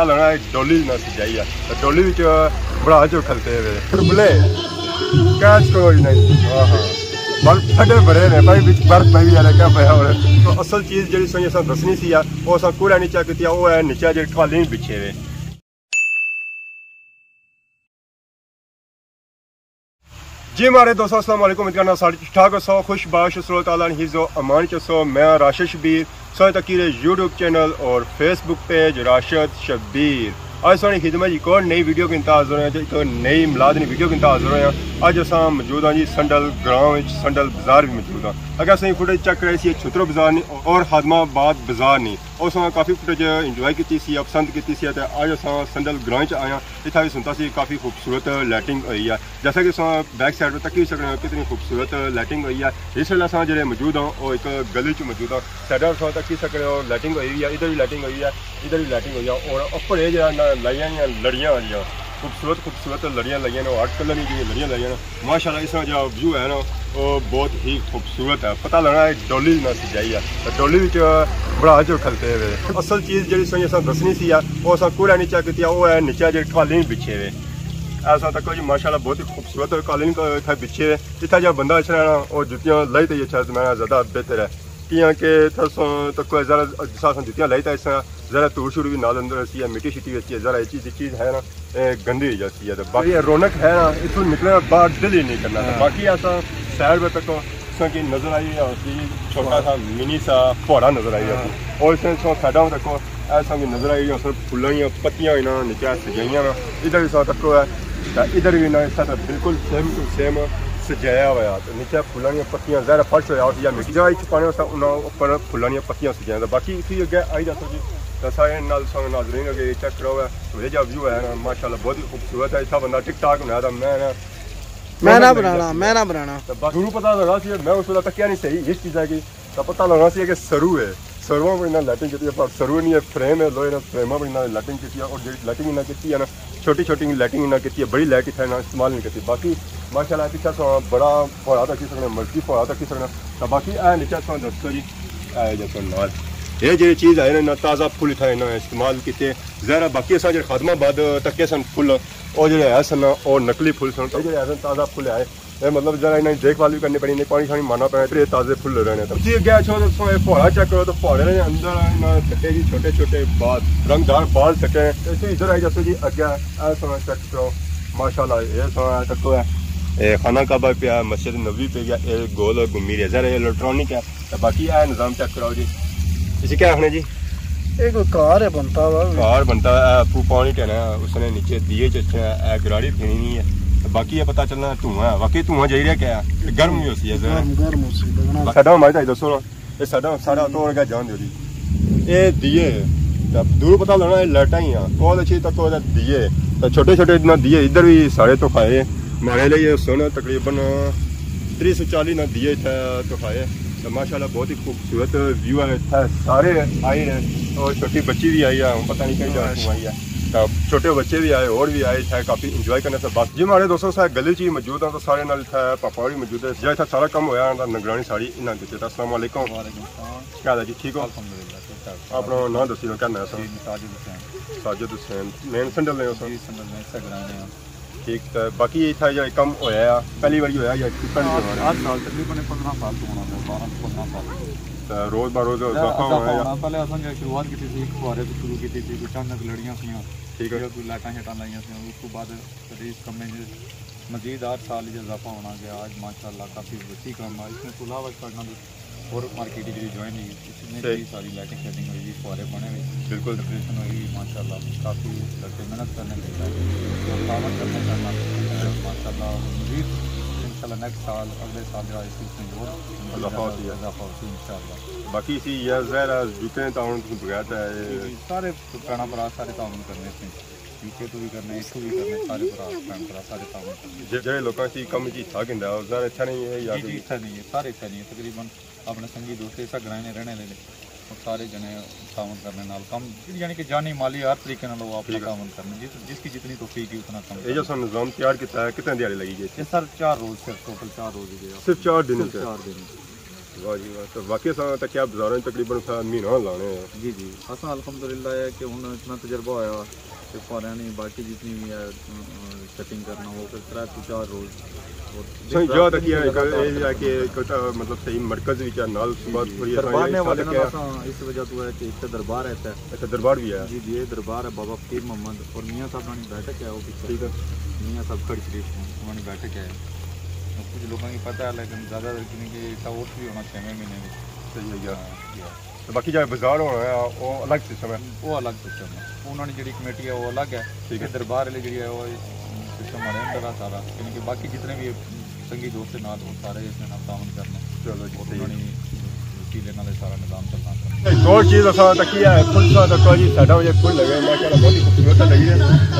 पता लगना डोली ना सजाई है डोली बड़ा जो खलते हुए कैच कोई नहीं हाँ हाँ बर्फ ठंडे भरे ने भाई बर्फ में भी क्या पाया और तो असल चीज़ जी दसनी सी वो अस कूड़ा नीचा की वो है नीचा जो कालीन बिछे हुए। जी हमारे दोस्तों अस्सलाम वालेकुम इतना साढ़े ठीक ठाक सो खुश बाश ताला हिज़ो अमान चसो मैं राशिद शबीर सो तकीर यूट्यूब चैनल और फेसबुक पेज राशिद शबीर आज सोनी खिदमत एक और नई वीडियो के इंतजार हो रहे हैं एक नई मिलादनी वीडियो के इंतजार हो रहे हैं अज अस मौजूद हाँ जी संडल ग्राम संडल बाजार भी मौजूद हाँ अगर असं फुटेज चेक करे छुतरो बाजार नहीं और खादमाबाद बाजार नहीं उस काफ़ी फुटेज इंजॉय की पसंद की अज अस संडल ग्रां च आया इतना भी सुनता सी काफ़ी खूबसूरत लाइटिंग हुई है जैसा कि बैक साइड पर तकी सकते कितनी खूबसूरत लाइटिंग हुई है इस वेले अस जो मौजूद हाँ वो एक गली च मौजूद हाँ साइड पर तकी सकते हो लाइटिंग हुई है इधर भी लाइटिंग हुई है इधर भी लाइटिंग हुई है और उपर ये लाइया लड़ियाँ वाली खूबसूरत खूबसूरत लड़ियाँ लगियाँ ने आर्ट कलर की लड़ियाँ लगियाँ माशाल्लाह इस जो व्यू है ना वो बहुत ही खूबसूरत है पता लगना है डोली ना सजाई है डोली बड़ा जो खलते हुए असल चीज़ जी दसनी सी वो अस कूड़ा नीचा की वो है नीचा जो कालीन बिछे हुए ऐसा तक जी माशाल्लाह बहुत ही खूबसूरत कालीन इतना बिछे हुए इतना जो बंदा अच्छा ना वो जुतियाँ लाई तो ये मैं ज़्यादा बेहतर है कियाँ के तक ज़रा जिस जुतियाँ लाई तो इस ज़रा तूड़ शूड़ भी नाल अंदर सी है मिट्टी शिट्टी होती है ज़रा ये चीज़ है ना गंदी हो जाती है तो बाकी रौनक है ना इतों निकलने बाद दिल ही नहीं करना बाकी ऐसा शहर में तक की नज़र आई छोटा सा मिनी सा फुहारा नज़र आई जाती और इसमें साइडों में तको ऐसा भी नज़र आई फुलों पत्तियां ना नीचे सजाइया ना इधर भी तको है इधर भी ना ऐसा बिल्कुल सेम टू सेम सजाया हुआ तो नीचे फुलों पत्तियां ज़रा फर्श होया या मिट्टी जगह पाने उपर फुलों पत्तियां सजाया बाकी इसी अगे आई जाता जी तो सारे नाजरीन अगे चेक करो ये जो व्यू है ना माशाल्लाह बहुत ही खूबसूरत है इतना बंदा टिक टाक बनाया था मैं ना बनाना गुरु पता लगा सी मैं उस वेला तकिया नहीं सही इस चीज़ है कि पता लगा सी कि सरू है सरुआ पर इन्हें लाइटिंग की पर सरू नहीं है फ्रेम है लोहे फ्रेमा पर इन्हें लाइटिंग की और जो लाइटिंग इन्हें की है ना छोटी छोटी लाइटिंग इन्हें की बड़ी लाइट इतना इस्तेमाल नहीं करती बाकी माशाल्लाह पीछे बड़ा फोड़ा तक सकना मर्जी फोड़ा तक सकना तो बाकी ए नीचे दसो जी जैसे नाल ये जो चीज़ है ना ताज़ा फुल इतना इन्हें इस्तेमाल किए ज़रा बाकी अस जो खादमाबाद तके सन फुल और जो है सन और नकली फुल सन जो है ताज़ा फुल है मतलब जरा इन्हें देखभाल भी करनी पड़ी नहीं पानी शानी मारना पड़ा फिर ताज़े फुल रहने तो जी गया छो फुहारा चेक करो तो फुहारे ने अंदर सके जी छोटे छोटे बाल रंगदार बाल सके ऐसे इधर आई जैसे जी अगे सोना चेक करो माशाल्लाह ये सोना तक है खाना काबा पे मस्जिद नबी पे गया गोल घूमी रहा जरा इलेक्ट्रॉनिक है तो बाकी है निज़ाम चेक कराओ जी इसे क्या आखने जी एक कार है बनता हुआ कार बनता है पानी टहना उसने नीचे दिए गराड़ी फिरनी नहीं है बाकी ये पता चलना धुआं है बाकी धुआं जाई रहा क्या गर्म भी होती है साडा हमारे चाहिए दसो ना ये सारा तो क्या जान दो जी ये दिए दूर पता लगना लाइटा ही बहुत अच्छी तक दिए छोटे छोटे दिए इधर भी साढ़े तो खाए हमारे लिए सोना तकरीबन 340 ना दिए तो खाए तो माशाल्लाह बहुत ही खूबसूरत व्यू है सारे आए हैं और छोटी बच्ची भी आई है पता नहीं कहीं जगह आई है तो छोटे बच्चे भी आए और भी आए थे काफ़ी इंजॉय करने से बात जी हमारे दोस्तों से गली च मौजूद है तो सारे नाल पापा भी मौजूद है जो इतना सारा कम होया नगरानी साड़ी इन्हें दिते था अस्सलाम वालेकुम क्या हाल है जी ठीक हो अपना नाम दसी क्या नाम साजिद हुसैन मेन संडल ने ठीक है बाकी इतना जो कम होया पहली बार होया या तकरीबन 15 साल तो होना 12-15 साल रोज बार रोज पहले शुरुआत की थी फुहारे से शुरू की थी कुछ चंद लड़ियाँ थी ठीक है कोई लाइटा हेटा लाइया थी उसके बाद इस कम में मजीद 8 साल इजाफा होना गया आज माशाल्लाह काफ़ी वसी काम है इसमें खुला वक्त करना और मार्केट जी ज्वाइन हुई इसमें कई सारी लाइटिंग शेटिंग हुई फुहारे बने हुए बिल्कुल डेकोरेशन हुई माशाल्लाह काफ़ी लड़के मेहनत करने लगे काम करने करना माशाल्लाह मजीद इंशाल्लाह नेक्स्ट साल अगले साल जो इसमें और इजाफा होती है इंशाल्लाह बाकी इसी यह ज़रा जुटे ताउन बगैर सारे भैन भरा सारे ताउन करने से यूके तो भी करने इसको भी करने सारे भैन भरा सारे ताउन करने जो लोगों की कम जी था कि ज़रा अच्छा नहीं है या अच्छा नहीं है सारे अच्छा नहीं है तकरीबन अपने संगी दोस्त ऐसा ग्राने रहने ले और सारे जने ताउन करने नाल कम यानी कि जानी माली हर तरीके नाल वो अपना ताउन करने जिसकी जितनी तौफीक है उतना कम ये जो सन निज़ाम तैयार किया है कितने दिहाड़ी लगी गई सर 4 रोज़ सिर्फ टोटल 4 रोज़ ही गया सिर्फ 4 दिन वाह जी वाह। तो बाकी असां तक क्या बाजारों में तकरीबन महीना लाने हैं। जी जी असां अल्हम्दुलिल्लाह है कि हुन इतना तजर्बा होया कि पुरानी बाकी जितनी भी है सेटिंग करना वो फिर 3 से 4 रोज़ सही जगह तक है कि मतलब सही मरकज भी क्या नाल सुबह थोड़ी दरबार ने वाले ना इस वजह तो है कि एक दरबार रहता है। अच्छा दरबार भी है। जी जी ये दरबार है बाबा फकीर मोहम्मद और मियाँ साहब की बैठक है वो पीछे। ठीक है मियाँ साहब खड़ी शरीफ उन्होंने बैठक है कुछ लोगों की पता है लेकिन ज़्यादा कि इतना वोट भी होना 6 महीने में। सही है यार। तो बाकी जो बाजार होना है वो अलग सिस्टम है। वो अलग सिस्टम है उन्होंने जी कमेटी है वो अलग है। ठीक है दरबार वाले जी है वो सिस्टम हमारे अंदर है सारा क्योंकि बाकी जितने भी संगी दोस्त नाल वो सारे इसमें नाम तामन करना। चलो जी वकीले नाल सारा निज़ाम चलना। एक और चीज़ असां तक है फुल सा तक जी साडा मुझे फुल लगे माशाल्लाह बहुत ही खूबसूरत लगी है।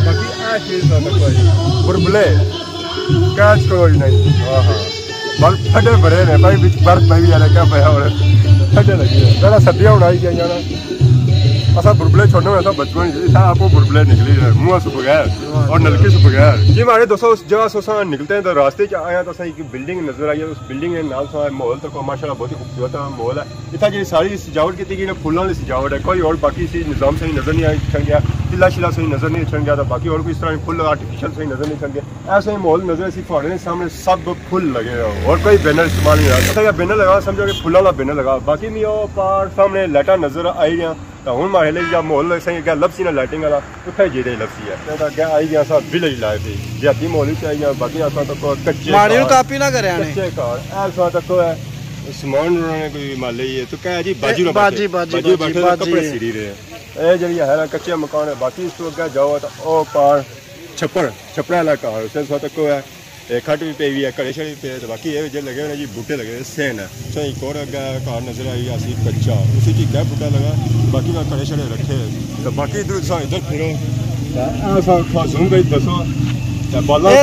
बाकी आ चीज़ सा तक जी बुलबुले कैच करो जी नहीं। हाँ हाँ बर्फ ठंडे भरे ने भाई बीच बर्फ में भी आ क्या पाया और ठंडे लगी है पहला सर्दियाँ उड़ाई गई ना असा बुलबुले छोड़ने में बचपन था आपको बुलबुले निकली है मुँह से बगैर और नलके से बगैर। जी हमारे दोस्तों उस जगह से निकलते हैं तो रास्ते च आया तो एक बिल्डिंग नजर आई है उस बिल्डिंग के नाल सा माहौल तो माशाल्लाह बहुत ही खूबसूरत माहौल है। इतना जी सारी सजावट की गई फूलों की सजावट है कोई और बाकी सी निज़ाम सही नजर नहीं छन गया तिला शिला सही नजर नहीं छन गया तो बाकी और कोई इस तरह फुल आर्टिफिशियल सही नजर नहीं छन गया ऐसा ही माहौल नजर सी फुहारे सामने सब फुल लगे और कोई बैनर इस्तेमाल नहीं रहा या बैनर लगा समझो कि फुलों का बैनर लगा बाकी नहीं वो पार सामने लाइटा नजर आई गया तो हूँ मारे लिए जब माहौल सही क्या लपसी ना लाइटिंग वाला उत्थे जेडे लपसी है तो अगे आई गया सब विलेज लाइफ देहाती माहौल आई गया बाकी असा तक कच्चे कापी ना करे कच्चे घर ऐसा तक है समान उन्होंने कोई माले ही है तो क्या जी बाजी बाजी बाजी कपड़े सीरी रहे ये जी है ना कच्चे मकान है बाकी इस तो अगे जाओ तो ओ पार छप्पड़ वाला घर उस तक है खट भी पे हुई है घड़े शड़े पे तो बाकी ये जो लगे हुए जी बूटे लगे सेन है तो एक और अगर घर नजर आई असी कच्चा उसी की क्या बूटा लगा बाकी मैं घड़े शड़े रखे तो बाकी इधर इधर फिरो जूम गई दसो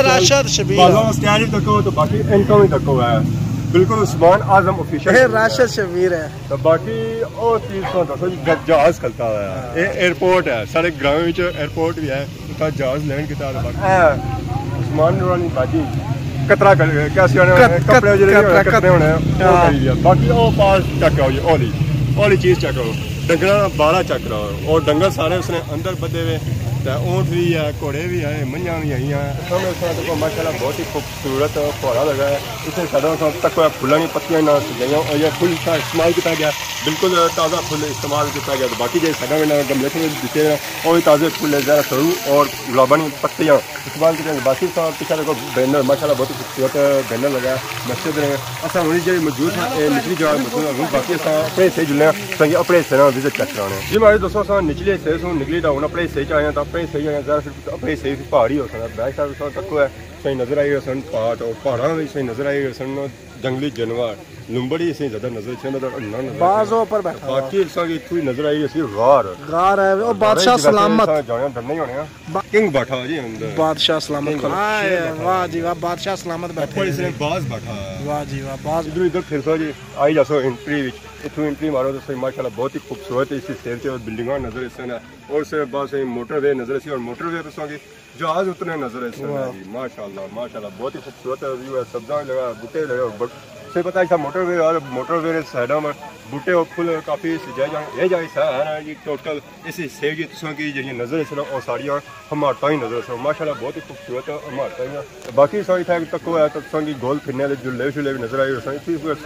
राशिद तको तो बाकी इनकम ही तको है बिल्कुल उस्मान आजम ऑफिशियल राशिद शबीर है तो बाकी और चीज तो दसो जी जहाज खलता हुआ है ये एयरपोर्ट है सारे ग्राम में एयरपोर्ट भी है जहाज लैंड किया उस्मान नूरानी बाजी कतरा क्या कपड़े कतरे होने बाकी वो पास चेक करो जी ओली चीज़ चेक करो डंगर बाला चेक करो और डंगर सारे उसने अंदर बदे हुए ऊँट भी है घोड़े भी है मंझा भी आई हैं तो माशाल्लाह बहुत ही खूबसूरत फुहारा लगा है इसे साढ़ा तक फुलों की पत्तियां ना सजाइयां और यह फुल का इस्तेमाल किया गया बिल्कुल ताज़ा फुल इस्तेमाल किया गया तो बाकी जो साढ़ा में गमले से दिखे हैं वो भी ताज़े फुल ज़रा सरू और गुलाबानी पत्तियां इस्तेमाल किए बाकी पीछे देखो बैनर माशाल्लाह बहुत ही खूबसूरत बैनर लगा है मस्जिद ने असा हूँ जी मौजूद है निचली जगह मौजूद है बाकी अपने हिस्से जुड़े संगे अपने हिस्से विजिट चेक कराने जी हमारे दोस्तों अस निचले हिस्से से निकली तो हूँ अपने हिस्से आए तो अपने हिस्से आए ज़रा सिर्फ अपने हिस्से पहाड़ी हो सकता बैक साइड तक है सही नजर आई सन पहाड़ और पहाड़ा भी सही नजर आई सन जंगली जानवर लुंबड़ी सही ज्यादा नजर बाकी इतनी नजर आई गार है वो बादशाह सलामत डरने ही होने किंग बैठा जी अंदर बादशाह सलामत वाह जी वाह बादशाह सलामत बैठे बाज बैठा वाह जी वाह बाज इधर इधर फिर सो जी आई जासो एंट्री इतनी एंट्री मारो तो सही माशाल्लाह बहुत ही खूबसूरत इसी सेल से और बिल्डिंग नजर इस और से बाद सही मोटरवे नजर सी और मोटरवे तो जहाज उतने नजर है माशाल्लाह माशाल्लाह बहुत ही खूबसूरत व्यू है सब्जा लगा बूटे लगे से पता है मोटरवे साइडों में बूटे और फुल काफ़ी ये जाए है ना जी टोटल इस हिस्से की की जी नज़र इस और सारियाँ हमारता ही नज़र से माशाल्लाह बहुत ही खूबसूरत हमारता ही बाकी सारी था तक है तो गोल फिरने झुले शुले भी नजर आई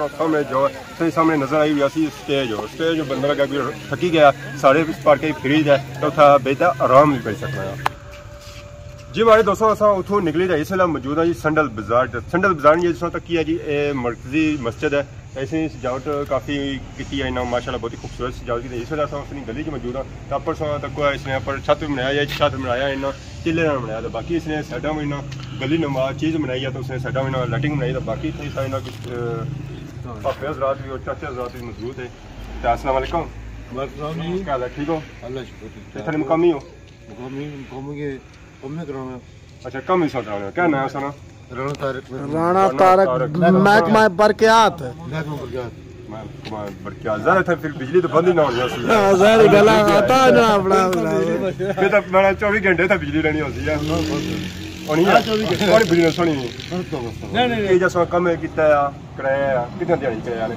सामने जो सही सामने नजर आई हुई स्टेज बंदा लगा थकी गया सारे पार के फिरी जाए तो था बेहतर आराम भी कर सकना है जी हमारे दोस्तों असा उतों निकली जाए इसलिए मौजूद है जी संडल बाजार ने जिस तक की है जी मरकजी मस्जिद है ऐसे सजावट काफ़ी की है ना माशाल्लाह बहुत ही खूबसूरत सजावट की इसलिए अपनी गली मौजूद है तो अपर तक इसने पर छत भी बनाया छत बनाया इन्ना चिल्ले ना बनाया तो बाकी इसने साइडा में इन्ना गली नुमा चीज़ बनाई है तो उसने साइडा में लाइटिंग बनाई तो बाकी इतनी सारी कुछ पापे हज़रात भी और चाचे हज़रात भी मौजूद है तो अस्सलाम वालेकुम क्या हाल है ठीक हो इतने मुकामी हो अच्छा कम ही सोच रहा क्या नया सुना राणा तारक महकमा बरक़यात फिर बिजली तो बंद ही ना होनी फिर तो मैं 24 घंटे था बिजली रहनी होती है बिजली सोनी कम किया किराया कितने दिहाड़ी किराया ने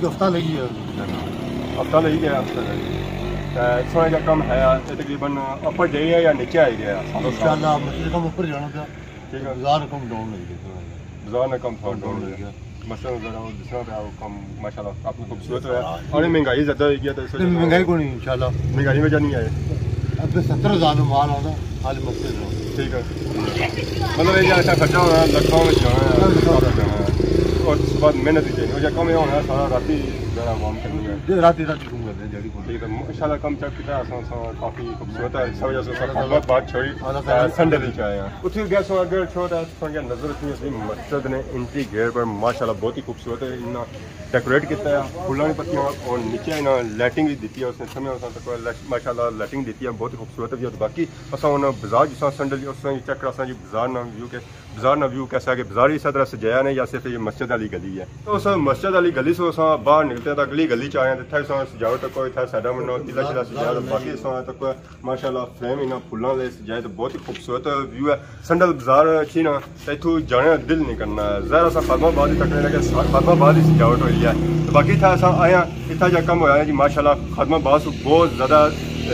हफ्ता लगी है हफ्ता लगी गया सोने का कम है तकरीबन अपर डे है या नीचे आई गया इंशाल्लाह मस्जिद का ऊपर जाना था ठीक है बाजार कम डाउन लग गया बाजार में कम थोड़ा डाउन लग गया मसलन जरा वो दूसरा पे कम माशाल्लाह काफी खूबसूरत है और महंगाई ज़्यादा हो गया तो महंगाई को नहीं इंशाल्लाह महंगाई में नहीं आए अब 70,000 में माल आता हाल मस्जिद ठीक है मतलब ये ऐसा खर्चा होना लखों में जाना है और उसके बाद मेहनत भी चाहिए कम ये होना सारा राती जरा काम करनी है राती राती घूम करते हैं जड़ी ठीक है इंशाल्लाह कम चक की तरह काफी खूबसूरत है सब वजह से बहुत बात छोड़ी संडे नीचे आए हैं उसी गैस अगर छोटा थोड़ा नजर रखनी मस्जिद ने एंट्री गेट पर माशाल्लाह बहुत ही खूबसूरत है इन्ना डेकोरेट किया है फुलों की पत्तियां और नीचे इन्हें लाइटिंग भी दी है उसने समय तक माशाल्लाह लाइटिंग दी है बहुत ही खूबसूरत है और बाकी असा बाजार जिस संडे उस चेक करा जी बाजार ना व्यू के बाजार ना व्यू कैसा है कि बाजार इस तरह सजाया नहीं या सिर्फ ये मस्जिद वाली गली है तो उस मस्जिद वाली गली से बाहर निकलते हैं तो अगली गली च आए थे सजावट तक इतना साइडा में किला शिला सजाया बाकी तक माशाल्लाह फ्रेम इन्हें फुलों से सजाए तो बहुत ही खूबसूरत व्यू है संडल बाजार अच्छी ना इतों जाने दिल नहीं करना है ज़रा सा खादमाबाद ही तकने लगे खादमाबाद ही सजावट हुई है तो बाकी था असा आया इतना जब कम होया जी माशाल्लाह खादमाबाद बहुत ज़्यादा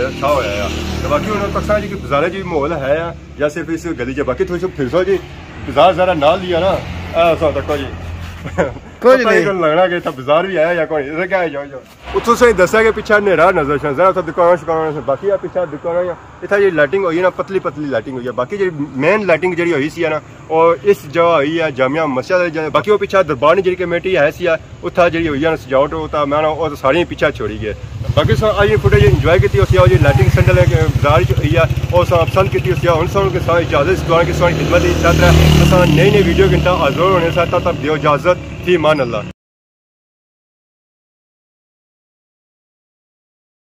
अच्छा होया है तो बाकी उन्होंने तक जी कि बाजार जी माहौल है या सिर्फ इस गली च बाकी थोड़ी फिर सो जी बाजार ज़रा ना लिया ना ऐसा तक जी कुछ नहीं लगना कि बाजार भी आया या कोई इधर क्या है जाओ उतो से दसा के पीछे नेरा नजर जरा सा दुकान शुकान से बाकी पीछे दुकान इतना जी लाइटिंग हुई ना पतली पतली लाइटिंग हुई है बाकी जी मेन लाइटिंग जी हुई सी ना और इस जगह हुई है जामिया मस्जिद बाकी वो पीछे दरबार जी कमेटी है सी उत्था जी हुई है सजावट होता मैं वो सारी पीछे छोड़ी गए बाकी अज फुटेज इंजॉय की लाइटिंग संडल बाजार हुई है और पसंद की इजाजत की खिदमत की चाहता है नई नई वीडियो घंटा हाजिर होने से तब तक दियो इजाजत फी मान अल्लाह।